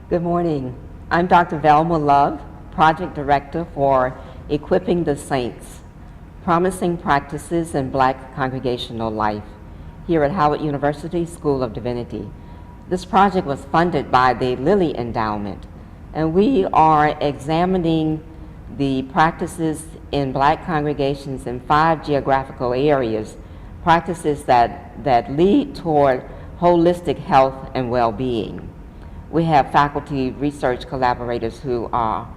Good morning. I'm Dr. Velma Love, Project Director for Equipping the Saints, Promising Practices in Black Congregational Life here at Howard University School of Divinity. This project was funded by the Lilly Endowment, and we are examining the practices in Black congregations in 5 geographical areas, practices that lead toward holistic health and well-being. We have faculty research collaborators who are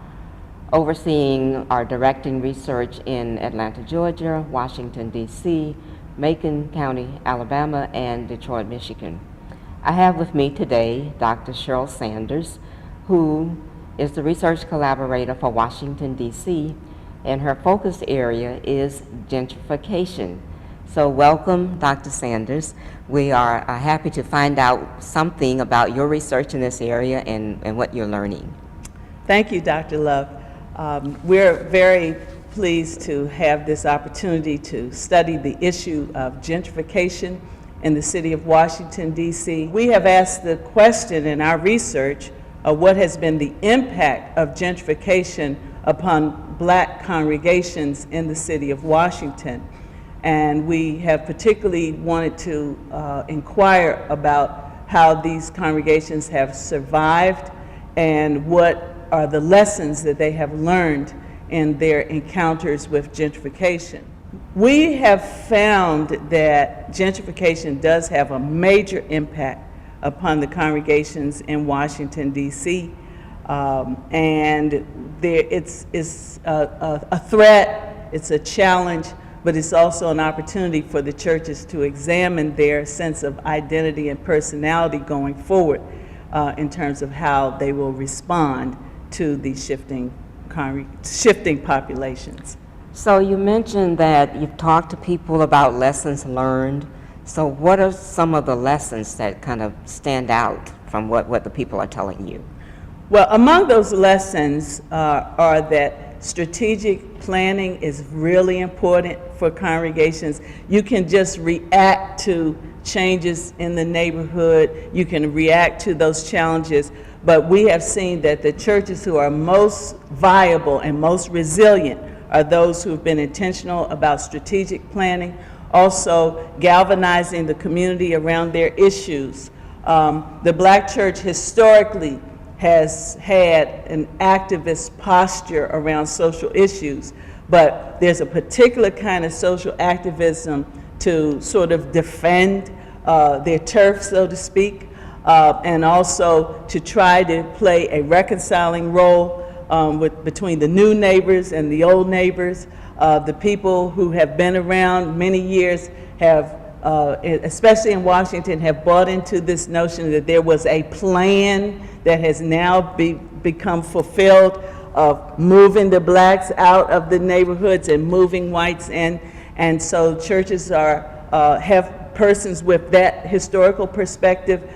overseeing or directing research in Atlanta, Georgia, Washington, D.C., Macon County, Alabama, and Detroit, Michigan. I have with me today Dr. Cheryl Sanders, who is the research collaborator for Washington, D.C., and her focus area is gentrification. So welcome, Dr. Sanders. We are happy to find out something about your research in this area and what you're learning. Thank you, Dr. Love. We're very pleased to have this opportunity to study the issue of gentrification in the city of Washington, D.C. We have asked the question in our research of what has been the impact of gentrification upon Black congregations in the city of Washington. And we have particularly wanted to inquire about how these congregations have survived and what are the lessons that they have learned in their encounters with gentrification. We have found that gentrification does have a major impact upon the congregations in Washington, D.C., and it's a threat, it's a challenge, but it's also an opportunity for the churches to examine their sense of identity and personality going forward in terms of how they will respond to these shifting populations. So you mentioned that you've talked to people about lessons learned. So what are some of the lessons that kind of stand out from what the people are telling you? Well, among those lessons are that strategic planning is really important for congregations. You can just react to changes in the neighborhood. You can react to those challenges. But we have seen that the churches who are most viable and most resilient are those who have been intentional about strategic planning, also galvanizing the community around their issues. The Black church historically has had an activist posture around social issues, but there's a particular kind of social activism to sort of defend their turf, so to speak, and also to try to play a reconciling role between the new neighbors and the old neighbors. The people who have been around many years have, especially in Washington, have bought into this notion that there was a plan that has now become fulfilled of moving the Blacks out of the neighborhoods and moving whites in. And so churches have persons with that historical perspective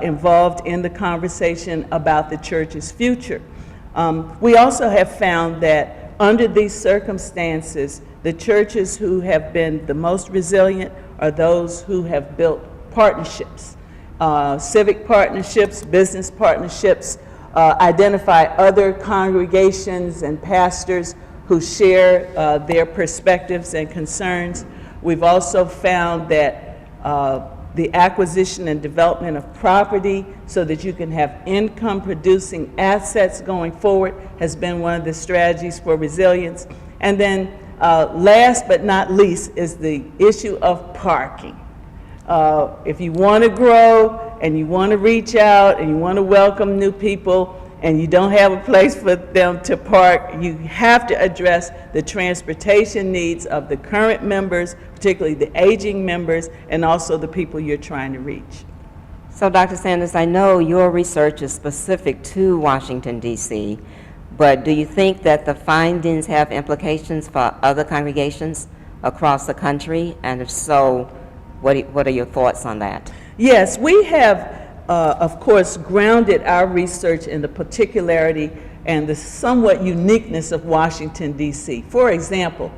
involved in the conversation about the church's future. We also have found that under these circumstances, the churches who have been the most resilient are those who have built partnerships, civic partnerships, business partnerships, identify other congregations and pastors who share their perspectives and concerns. We've also found that the acquisition and development of property so that you can have income-producing assets going forward has been one of the strategies for resilience. And then last but not least is the issue of parking. If you want to grow and you want to reach out and you want to welcome new people and you don't have a place for them to park, you have to address the transportation needs of the current members, particularly the aging members, and also the people you're trying to reach. So Dr. Sanders, I know your research is specific to Washington, D.C., but do you think that the findings have implications for other congregations across the country? And if so, what are your thoughts on that? Yes, we have of course, grounded our research in the particularity and the somewhat uniqueness of Washington, D.C. For example,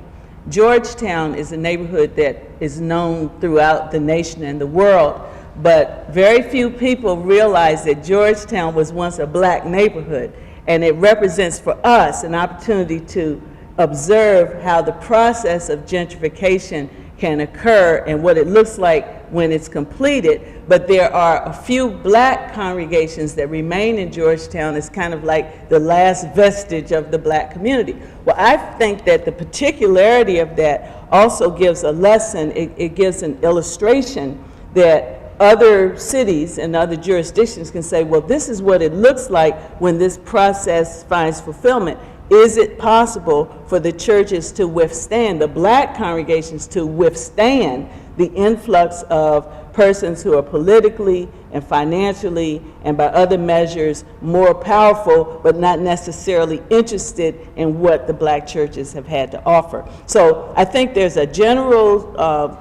Georgetown is a neighborhood that is known throughout the nation and the world, but very few people realize that Georgetown was once a black neighborhood, and it represents for us an opportunity to observe how the process of gentrification can occur and what it looks like when it's completed. But there are a few black congregations that remain in Georgetown as kind of like the last vestige of the black community. Well, I think that the particularity of that also gives a lesson, it gives an illustration that other cities and other jurisdictions can say, well, this is what it looks like when this process finds fulfillment. Is it possible for the churches to withstand, the black congregations to withstand the influx of persons who are politically and financially and by other measures more powerful, but not necessarily interested in what the black churches have had to offer? So I think there's a general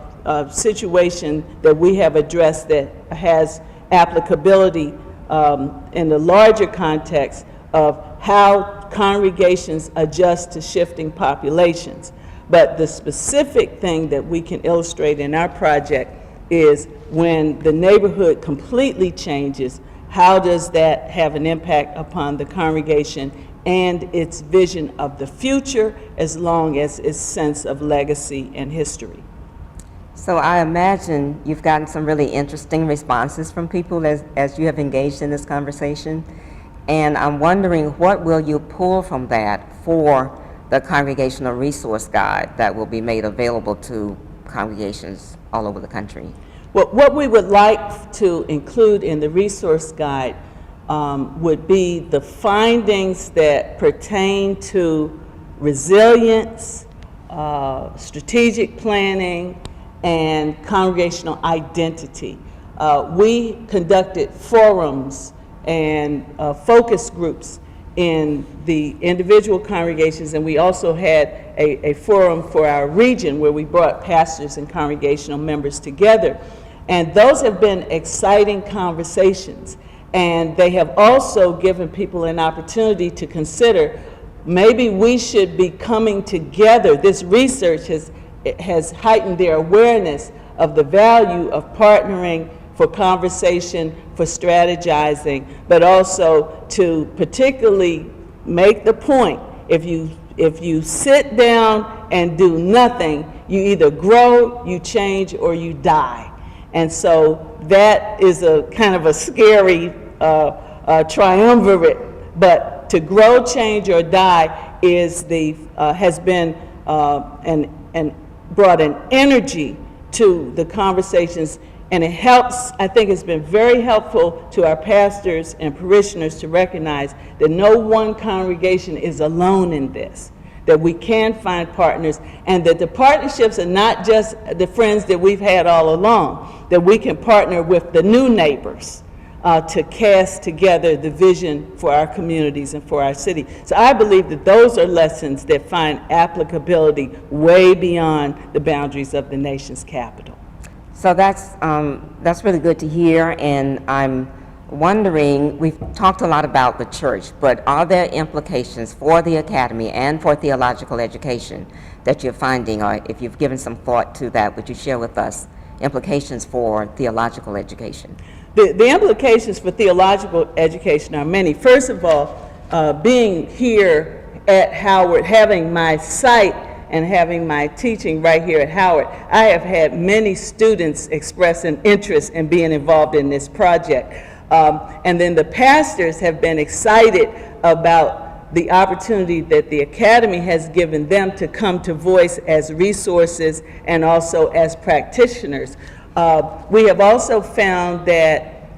situation that we have addressed that has applicability in the larger context of how congregations adjust to shifting populations. But the specific thing that we can illustrate in our project is when the neighborhood completely changes, how does that have an impact upon the congregation and its vision of the future, as long as its sense of legacy and history? So I imagine you've gotten some really interesting responses from people as you have engaged in this conversation. And I'm wondering, what will you pull from that for the Congregational Resource Guide that will be made available to congregations all over the country? Well, what we would like to include in the resource guide would be the findings that pertain to resilience, strategic planning, and congregational identity. We conducted forums and focus groups in the individual congregations, and we also had a forum for our region where we brought pastors and congregational members together. And those have been exciting conversations, and they have also given people an opportunity to consider maybe we should be coming together. This research has heightened their awareness of the value of partnering for conversation, for strategizing, but also to particularly make the point, if you sit down and do nothing, you either grow, you change, or you die. And so that is a kind of a scary triumvirate, but to grow, change, or die is has been and brought an energy to the conversations. And it helps, I think it's been very helpful to our pastors and parishioners to recognize that no one congregation is alone in this, that we can find partners, and that the partnerships are not just the friends that we've had all along, that we can partner with the new neighbors to cast together the vision for our communities and for our city. So I believe that those are lessons that find applicability way beyond the boundaries of the nation's capital. So that's really good to hear, and I'm wondering, we've talked a lot about the church, but are there implications for the academy and for theological education that you're finding, or if you've given some thought to that, would you share with us implications for theological education? The implications for theological education are many. First of all, being here at Howard, having my site and having my teaching right here at Howard, I have had many students express an interest in being involved in this project. And then the pastors have been excited about the opportunity that the Academy has given them to come to voice as resources and also as practitioners. We have also found that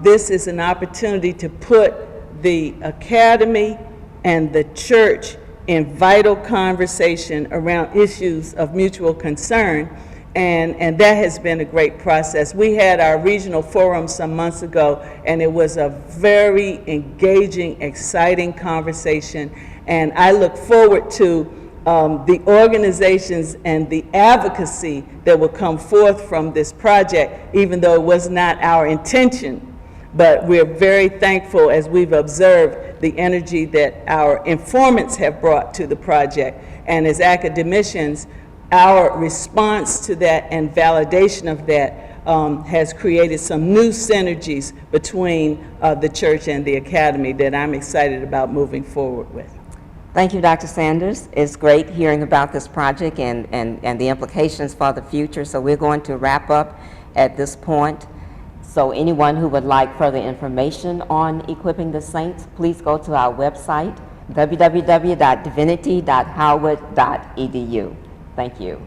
this is an opportunity to put the Academy and the church in vital conversation around issues of mutual concern, and that has been a great process. We had our regional forum some months ago, and it was a very engaging, exciting conversation, and I look forward to the organizations and the advocacy that will come forth from this project, even though it was not our intention. But we're very thankful, as we've observed, the energy that our informants have brought to the project. And as academicians, our response to that and validation of that has created some new synergies between the church and the academy that I'm excited about moving forward with. Thank you, Dr. Sanders. It's great hearing about this project and the implications for the future. So we're going to wrap up at this point. So anyone who would like further information on Equipping the Saints, please go to our website, www.divinity.howard.edu. Thank you.